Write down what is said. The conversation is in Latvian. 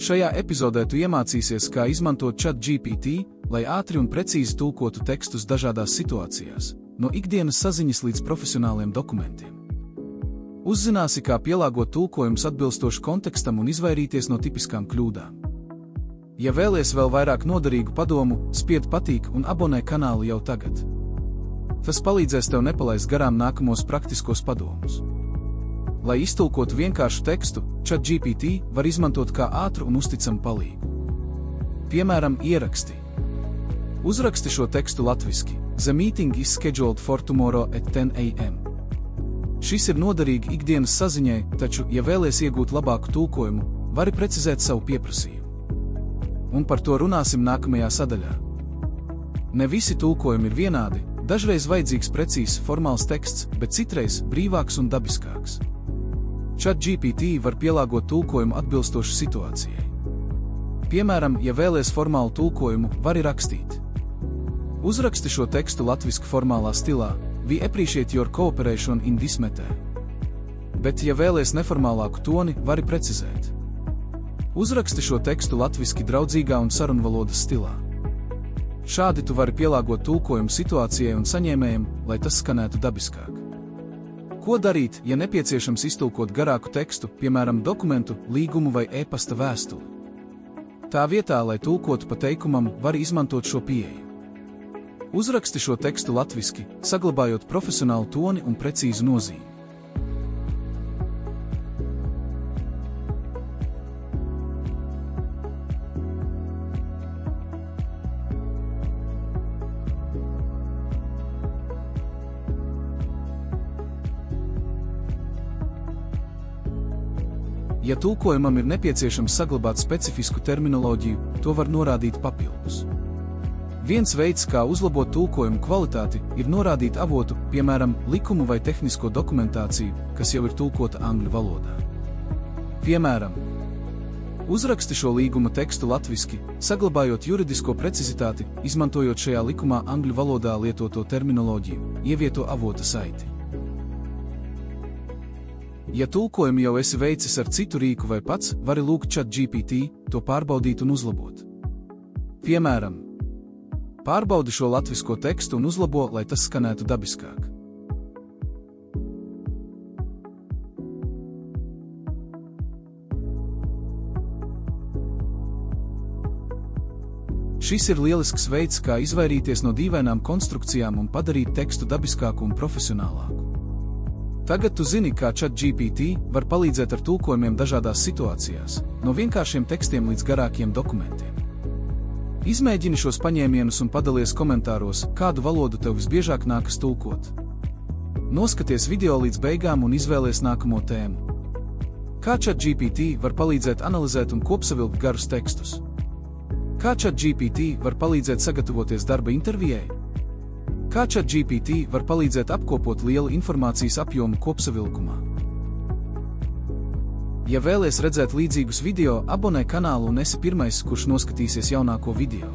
Šajā epizodē tu iemācīsies, kā izmantot ChatGPT, lai ātri un precīzi tulkotu tekstus dažādās situācijās, no ikdienas saziņas līdz profesionāliem dokumentiem. Uzzināsi, kā pielāgot tulkojumus atbilstoši kontekstam un izvairīties no tipiskām kļūdām. Ja vēlies vēl vairāk noderīgu padomu, spied patīk un abonē kanālu jau tagad. Tas palīdzēs tev nepalaist garām nākamos praktiskos padomus. Lai iztulkotu vienkāršu tekstu, ChatGPT var izmantot kā ātru un uzticamu palīgu. Piemēram, ieraksti. Uzraksti šo tekstu latviski. The meeting is scheduled for tomorrow at 10 a.m. Šis ir noderīgi ikdienas saziņai, taču, ja vēlies iegūt labāku tulkojumu, vari precizēt savu pieprasījumu. Un par to runāsim nākamajā sadaļā. Ne visi tulkojumi ir vienādi, dažreiz vajadzīgs precīzs formāls teksts, bet citreiz brīvāks un dabiskāks. ChatGPT var pielāgot tulkojumu atbilstoši situācijai. Piemēram, ja vēlies formālu tulkojumu, vari rakstīt. Uzraksti šo tekstu latviski formālā stilā. We appreciate your cooperation in this matter. Bet, ja vēlies neformālāku toni, vari precizēt. Uzraksti šo tekstu latviski draudzīgā un sarunvalodas stilā. Šādi tu vari pielāgot tulkojumu situācijai un saņēmējiem, lai tas skanētu dabiskāk. Ko darīt, ja nepieciešams iztulkot garāku tekstu, piemēram, dokumentu, līgumu vai e-pasta vēstuli? Tā vietā, lai tulkotu pa teikumam, vari izmantot šo pieeju. Uzraksti šo tekstu latviski, saglabājot profesionālu toni un precīzu nozīmi. Ja tulkojumam ir nepieciešams saglabāt specifisku terminoloģiju, to var norādīt papildus. Viens veids, kā uzlabot tulkojumu kvalitāti, ir norādīt avotu, piemēram, likumu vai tehnisko dokumentāciju, kas jau ir tulkota angļu valodā. Piemēram, uzraksti šo līguma tekstu latviski, saglabājot juridisko precizitāti, izmantojot šajā likumā angļu valodā lietoto terminoloģiju, ievieto avota saiti. Ja tulkojumu jau esi veicis ar citu rīku vai pats, vari lūgt ChatGPT to pārbaudīt un uzlabot. Piemēram, pārbaudi šo latvisko tekstu un uzlabo, lai tas skanētu dabiskāk. Šis ir lielisks veids, kā izvairīties no dīvainām konstrukcijām un padarīt tekstu dabiskāku un profesionālāku. Tagad tu zini, kā ChatGPT var palīdzēt ar tulkojumiem dažādās situācijās, no vienkāršiem tekstiem līdz garākiem dokumentiem. Izmēģini šos paņēmienus un padalies komentāros, kādu valodu tev visbiežāk nākas tulkot. Noskaties video līdz beigām un izvēlies nākamo tēmu. Kā ChatGPT var palīdzēt analizēt un kopsavilkt garus tekstus? Kā ChatGPT var palīdzēt sagatavoties darba intervijai? Kā ChatGPT var palīdzēt apkopot lielu informācijas apjomu kopsavilkumā? Ja vēlies redzēt līdzīgus video, abonē kanālu un esi pirmais, kurš noskatīsies jaunāko video.